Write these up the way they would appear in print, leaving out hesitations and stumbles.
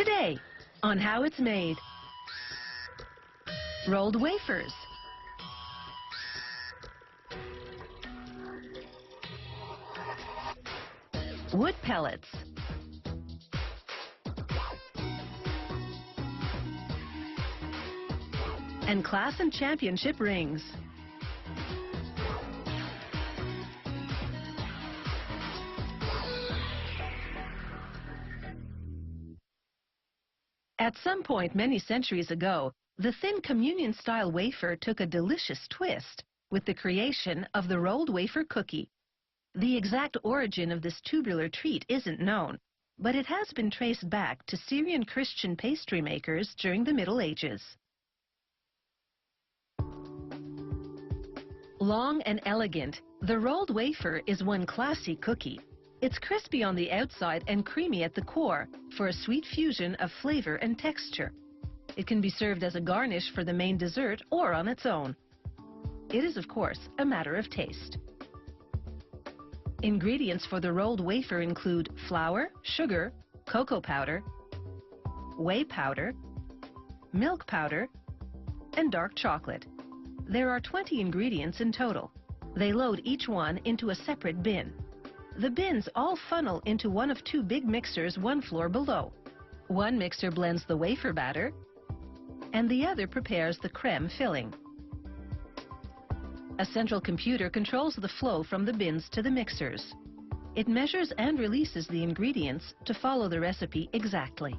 Today, on how it's made. Rolled wafers. Wood pellets. And class and championship rings. At some point many centuries ago, the thin communion-style wafer took a delicious twist with the creation of the rolled wafer cookie. The exact origin of this tubular treat isn't known, but it has been traced back to Syrian Christian pastry makers during the Middle Ages. Long and elegant, the rolled wafer is one classy cookie. It's crispy on the outside and creamy at the core for a sweet fusion of flavor and texture. It can be served as a garnish for the main dessert or on its own. It is, of course, a matter of taste. Ingredients for the rolled wafer include flour, sugar, cocoa powder, whey powder, milk powder, and dark chocolate. There are 20 ingredients in total. They load each one into a separate bin. The bins all funnel into one of two big mixers one floor below. One mixer blends the wafer batter, and the other prepares the creme filling. A central computer controls the flow from the bins to the mixers. It measures and releases the ingredients to follow the recipe exactly.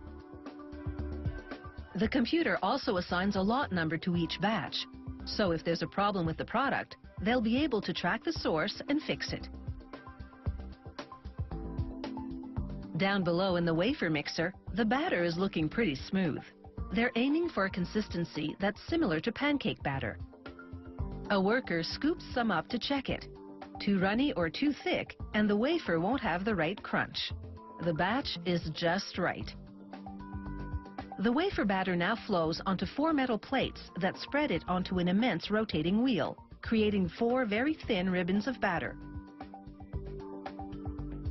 The computer also assigns a lot number to each batch, so if there's a problem with the product, they'll be able to track the source and fix it. Down below in the wafer mixer, the batter is looking pretty smooth. They're aiming for a consistency that's similar to pancake batter. A worker scoops some up to check it. Too runny or too thick, and the wafer won't have the right crunch. The batch is just right. The wafer batter now flows onto 4 metal plates that spread it onto an immense rotating wheel, creating 4 very thin ribbons of batter.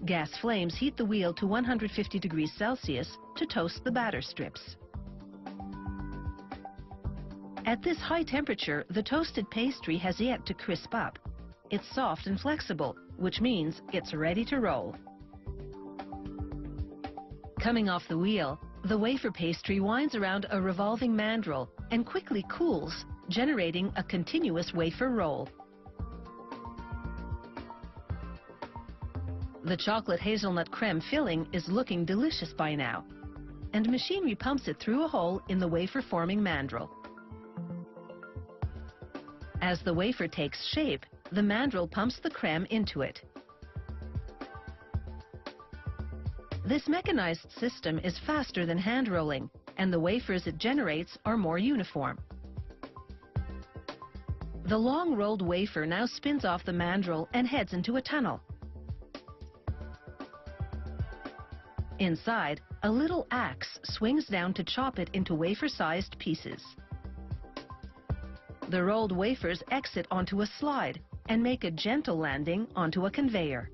Gas flames heat the wheel to 150 degrees Celsius to toast the batter strips. At this high temperature, the toasted pastry has yet to crisp up. It's soft and flexible, which means it's ready to roll. Coming off the wheel, the wafer pastry winds around a revolving mandrel and quickly cools, generating a continuous wafer roll. The chocolate hazelnut creme filling is looking delicious by now, and machinery pumps it through a hole in the wafer-forming mandrel. As the wafer takes shape, the mandrel pumps the creme into it. This mechanized system is faster than hand rolling, and the wafers it generates are more uniform. The long rolled wafer now spins off the mandrel and heads into a tunnel. Inside, a little axe swings down to chop it into wafer-sized pieces. The rolled wafers exit onto a slide and make a gentle landing onto a conveyor.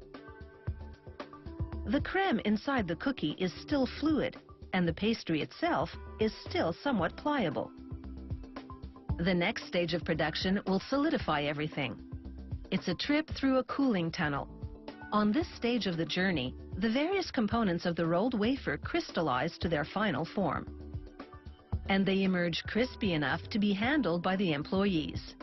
The creme inside the cookie is still fluid, and the pastry itself is still somewhat pliable. The next stage of production will solidify everything. It's a trip through a cooling tunnel. On this stage of the journey, the various components of the rolled wafer crystallize to their final form, and they emerge crispy enough to be handled by the employees.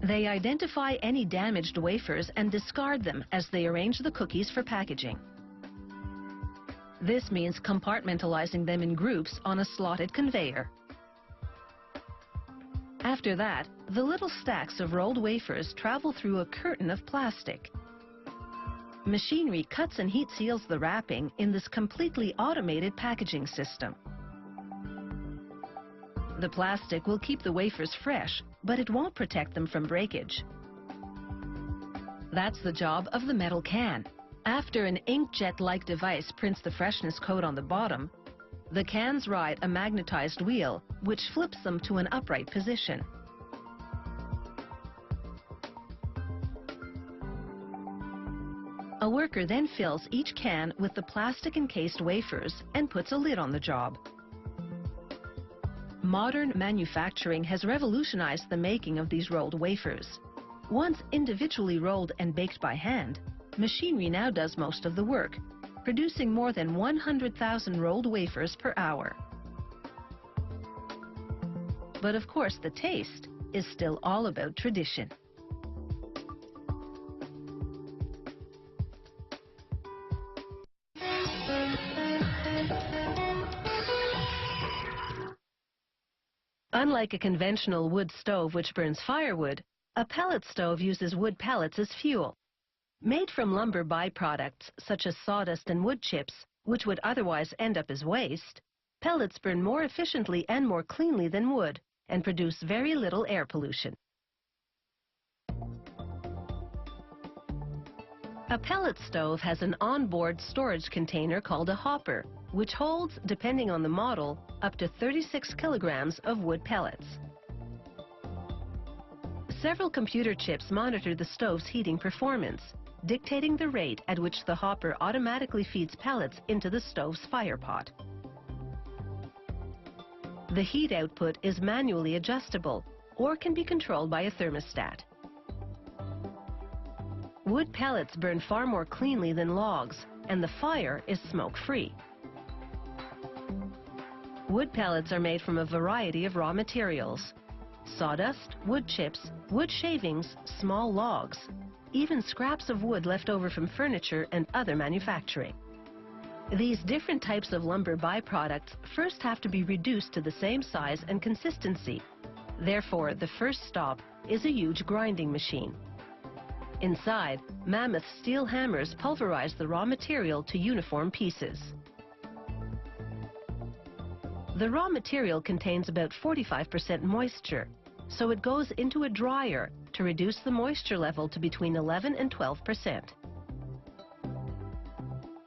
They identify any damaged wafers and discard them as they arrange the cookies for packaging. This means compartmentalizing them in groups on a slotted conveyor. After that, the little stacks of rolled wafers travel through a curtain of plastic. Machinery cuts and heat seals the wrapping in this completely automated packaging system. The plastic will keep the wafers fresh, but it won't protect them from breakage. That's the job of the metal can. After an inkjet-like device prints the freshness code on the bottom, the cans ride a magnetized wheel, which flips them to an upright position. A worker then fills each can with the plastic-encased wafers and puts a lid on the job. Modern manufacturing has revolutionized the making of these rolled wafers. Once individually rolled and baked by hand, machinery now does most of the work, producing more than 100,000 rolled wafers per hour. But of course, the taste is still all about tradition. Unlike a conventional wood stove which burns firewood, a pellet stove uses wood pellets as fuel. Made from lumber byproducts such as sawdust and wood chips, which would otherwise end up as waste, pellets burn more efficiently and more cleanly than wood and produce very little air pollution. A pellet stove has an onboard storage container called a hopper, which holds, depending on the model, up to 36 kilograms of wood pellets. Several computer chips monitor the stove's heating performance, dictating the rate at which the hopper automatically feeds pellets into the stove's fire pot. The heat output is manually adjustable or can be controlled by a thermostat. Wood pellets burn far more cleanly than logs, and the fire is smoke-free. Wood pellets are made from a variety of raw materials: sawdust, wood chips, wood shavings, small logs, even scraps of wood left over from furniture and other manufacturing. These different types of lumber byproducts first have to be reduced to the same size and consistency. Therefore, the first stop is a huge grinding machine. Inside, mammoth steel hammers pulverize the raw material to uniform pieces. The raw material contains about 45% moisture, so it goes into a dryer to reduce the moisture level to between 11 and 12%.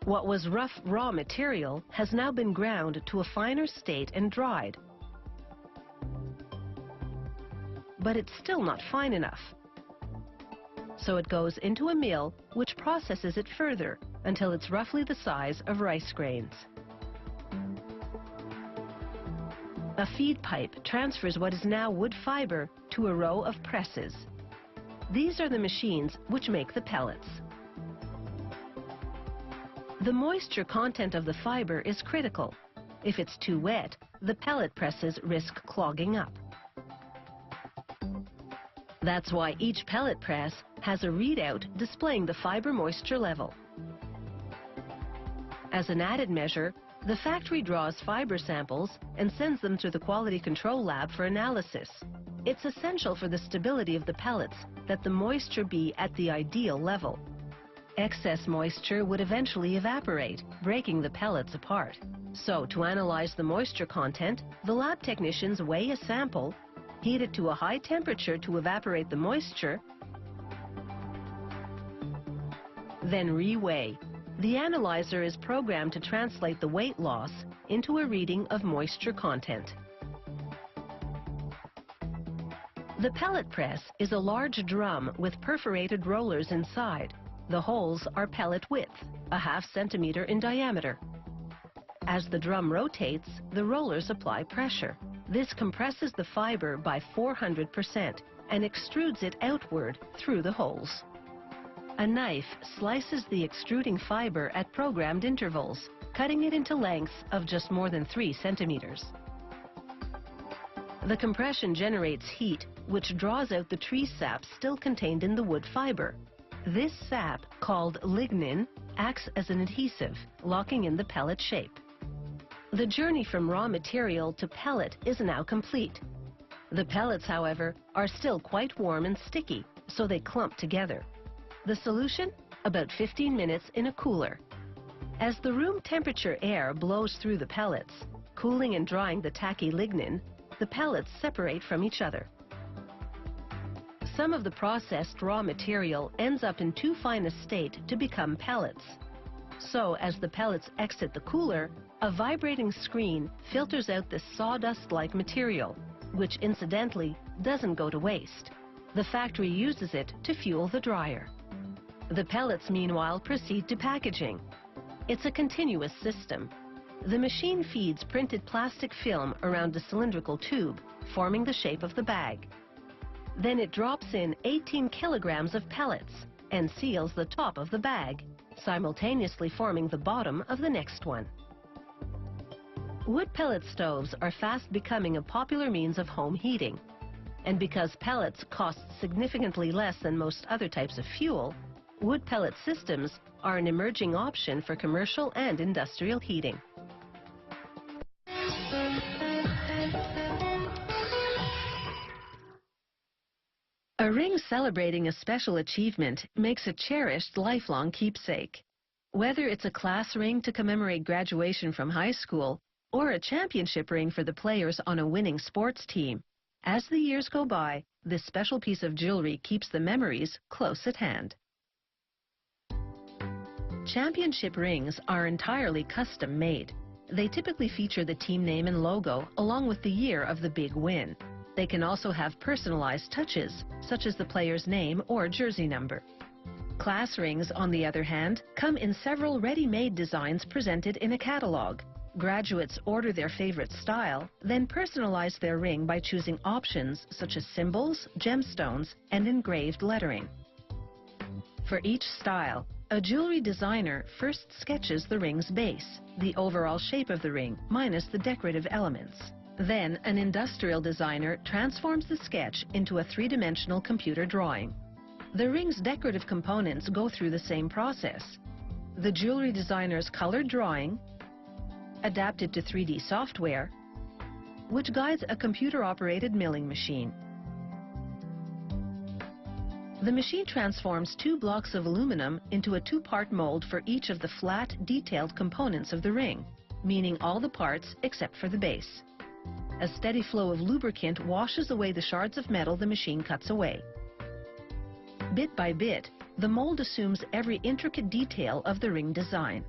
What was rough raw material has now been ground to a finer state and dried. But it's still not fine enough. So it goes into a mill which processes it further until it's roughly the size of rice grains. A feed pipe transfers what is now wood fiber to a row of presses. These are the machines which make the pellets. The moisture content of the fiber is critical. If it's too wet, the pellet presses risk clogging up. That's why each pellet press has a readout displaying the fiber moisture level. As an added measure, the factory draws fiber samples and sends them to the quality control lab for analysis. It's essential for the stability of the pellets that the moisture be at the ideal level. Excess moisture would eventually evaporate, breaking the pellets apart. So, to analyze the moisture content, the lab technicians weigh a sample, heat it to a high temperature to evaporate the moisture, then re-weigh. The analyzer is programmed to translate the weight loss into a reading of moisture content. The pellet press is a large drum with perforated rollers inside. The holes are pellet width, a ½ centimeter in diameter. As the drum rotates, the rollers apply pressure. This compresses the fiber by 400% and extrudes it outward through the holes. A knife slices the extruding fiber at programmed intervals, cutting it into lengths of just more than 3 centimeters. The compression generates heat, which draws out the tree sap still contained in the wood fiber. This sap, called lignin, acts as an adhesive, locking in the pellet shape. The journey from raw material to pellet is now complete. The pellets, however, are still quite warm and sticky, so they clump together. The solution? About 15 minutes in a cooler. As the room temperature air blows through the pellets, cooling and drying the tacky lignin, the pellets separate from each other. Some of the processed raw material ends up in too fine a state to become pellets. So, as the pellets exit the cooler, a vibrating screen filters out this sawdust-like material, which incidentally doesn't go to waste. The factory uses it to fuel the dryer. The pellets, meanwhile, proceed to packaging. It's a continuous system. The machine feeds printed plastic film around a cylindrical tube, forming the shape of the bag. Then it drops in 18 kilograms of pellets and seals the top of the bag, simultaneously forming the bottom of the next one. Wood pellet stoves are fast becoming a popular means of home heating. And because pellets cost significantly less than most other types of fuel, wood pellet systems are an emerging option for commercial and industrial heating. A ring celebrating a special achievement makes a cherished lifelong keepsake. Whether it's a class ring to commemorate graduation from high school or a championship ring for the players on a winning sports team, as the years go by, this special piece of jewelry keeps the memories close at hand. Championship rings are entirely custom made. They typically feature the team name and logo along with the year of the big win. They can also have personalized touches, such as the player's name or jersey number. Class rings, on the other hand, come in several ready-made designs presented in a catalog. Graduates order their favorite style, then personalize their ring by choosing options such as symbols, gemstones, and engraved lettering. For each style, a jewelry designer first sketches the ring's base, the overall shape of the ring, minus the decorative elements. Then, an industrial designer transforms the sketch into a three-dimensional computer drawing. The ring's decorative components go through the same process. The jewelry designer's colored drawing, adapted to 3D software, which guides a computer-operated milling machine. The machine transforms 2 blocks of aluminum into a 2-part mold for each of the flat, detailed components of the ring, meaning all the parts except for the base. A steady flow of lubricant washes away the shards of metal the machine cuts away. Bit by bit, the mold assumes every intricate detail of the ring design.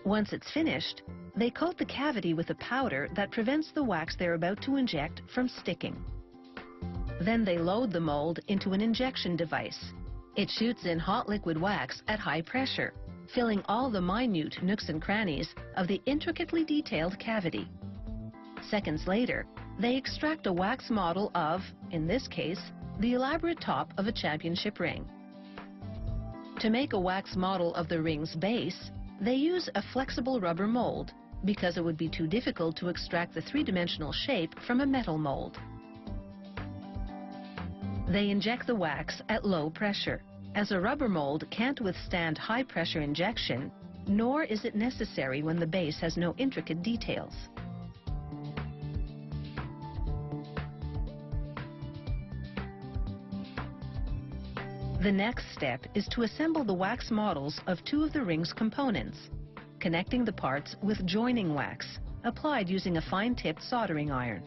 Once it's finished, they coat the cavity with a powder that prevents the wax they're about to inject from sticking. Then they load the mold into an injection device. It shoots in hot liquid wax at high pressure, filling all the minute nooks and crannies of the intricately detailed cavity. Seconds later, they extract a wax model of, in this case, the elaborate top of a championship ring. To make a wax model of the ring's base, they use a flexible rubber mold because it would be too difficult to extract the three-dimensional shape from a metal mold. They inject the wax at low pressure, as a rubber mold can't withstand high-pressure injection, nor is it necessary when the base has no intricate details. The next step is to assemble the wax models of 2 of the ring's components, connecting the parts with joining wax, applied using a fine-tipped soldering iron.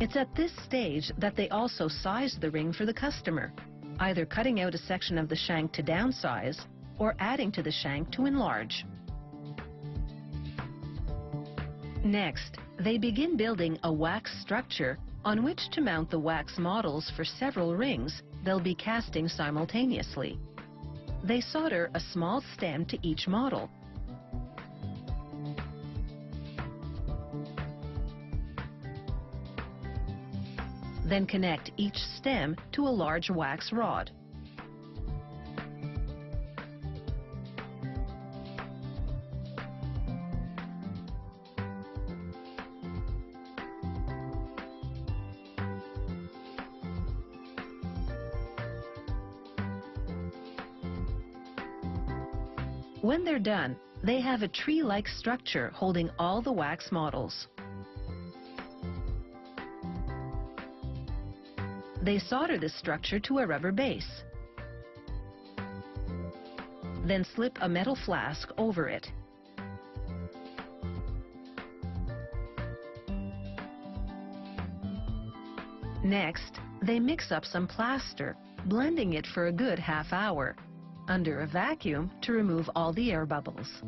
It's at this stage that they also size the ring for the customer, either cutting out a section of the shank to downsize or adding to the shank to enlarge. Next, they begin building a wax structure on which to mount the wax models for several rings they'll be casting simultaneously. They solder a small stem to each model. Then connect each stem to a large wax rod. When they're done, they have a tree-like structure holding all the wax models. They solder this structure to a rubber base. Then slip a metal flask over it. Next, they mix up some plaster, blending it for a good half hour, under a vacuum to remove all the air bubbles.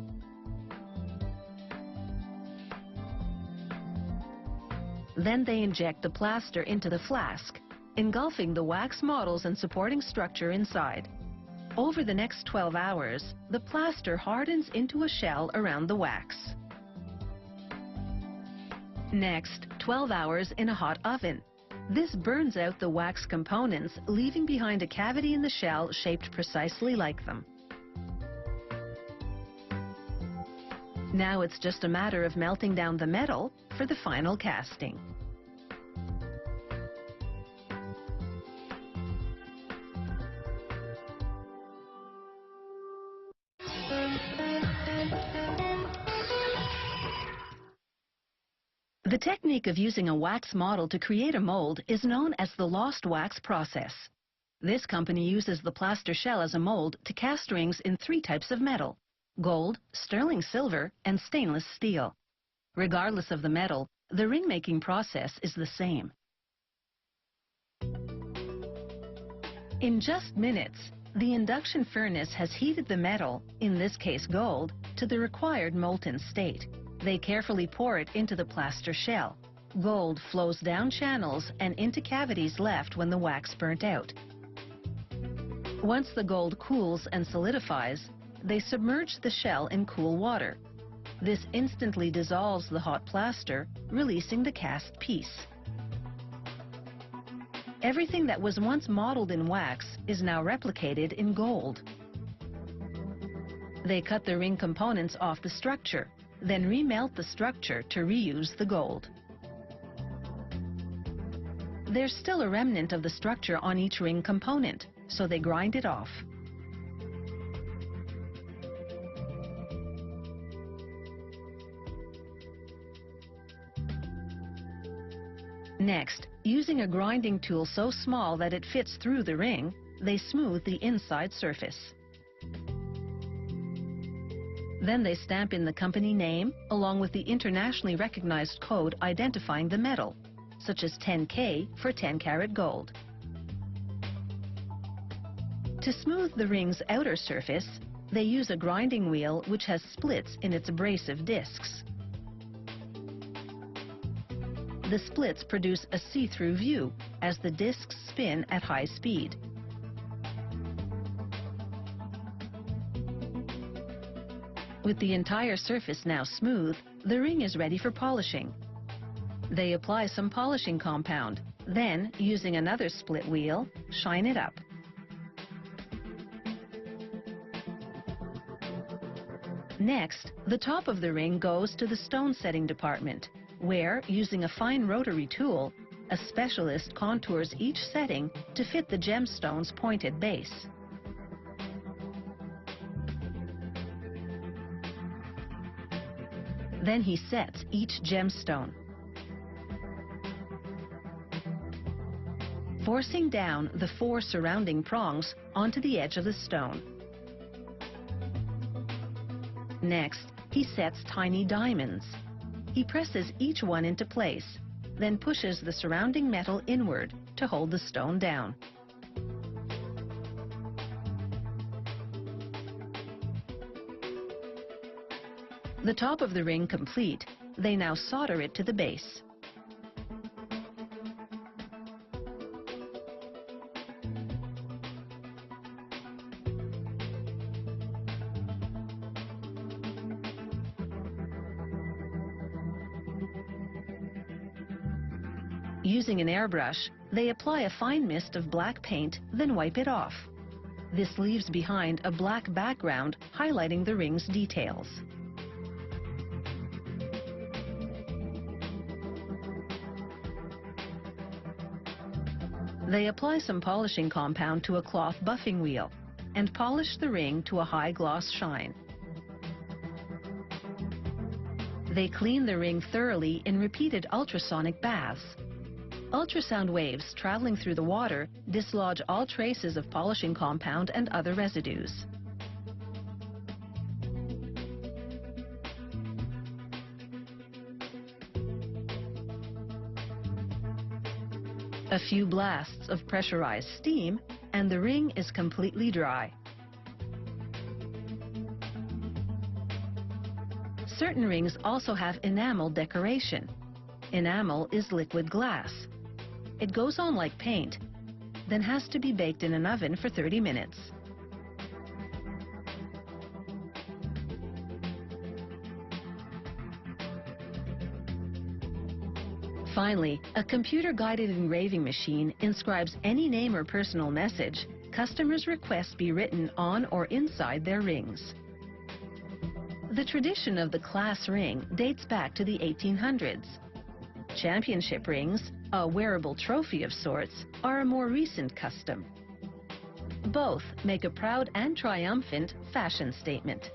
Then they inject the plaster into the flask, engulfing the wax models and supporting structure inside. Over the next 12 hours, the plaster hardens into a shell around the wax. Next, 12 hours in a hot oven. This burns out the wax components, leaving behind a cavity in the shell shaped precisely like them. Now it's just a matter of melting down the metal for the final casting. The technique of using a wax model to create a mold is known as the lost wax process. This company uses the plaster shell as a mold to cast rings in 3 types of metal: gold, sterling silver, and stainless steel. Regardless of the metal, the ring-making process is the same. In just minutes, the induction furnace has heated the metal, in this case gold, to the required molten state. They carefully pour it into the plaster shell. Gold flows down channels and into cavities left when the wax burnt out. Once the gold cools and solidifies, they submerge the shell in cool water. This instantly dissolves the hot plaster, releasing the cast piece. Everything that was once modeled in wax is now replicated in gold. They cut the ring components off the structure, then remelt the structure to reuse the gold. There's still a remnant of the structure on each ring component, so they grind it off. Next, using a grinding tool so small that it fits through the ring, they smooth the inside surface. Then they stamp in the company name, along with the internationally recognized code identifying the metal, such as 10K for 10-karat gold. To smooth the ring's outer surface, they use a grinding wheel which has splits in its abrasive discs. The splits produce a see-through view as the discs spin at high speed. With the entire surface now smooth, the ring is ready for polishing. They apply some polishing compound, then, using another split wheel, shine it up. Next, the top of the ring goes to the stone setting department, where, using a fine rotary tool, a specialist contours each setting to fit the gemstone's pointed base. Then he sets each gemstone, forcing down the 4 surrounding prongs onto the edge of the stone. Next, he sets tiny diamonds. He presses each one into place, then pushes the surrounding metal inward to hold the stone down. The top of the ring complete, they now solder it to the base. Using an airbrush, they apply a fine mist of black paint, then wipe it off. This leaves behind a black background highlighting the ring's details. They apply some polishing compound to a cloth buffing wheel and polish the ring to a high gloss shine. They clean the ring thoroughly in repeated ultrasonic baths. Ultrasound waves traveling through the water dislodge all traces of polishing compound and other residues. A few blasts of pressurized steam, and the ring is completely dry. Certain rings also have enamel decoration. Enamel is liquid glass. It goes on like paint, then has to be baked in an oven for 30 minutes. Finally, a computer-guided engraving machine inscribes any name or personal message customers request be written on or inside their rings. The tradition of the class ring dates back to the 1800s. Championship rings, a wearable trophy of sorts, are a more recent custom. Both make a proud and triumphant fashion statement.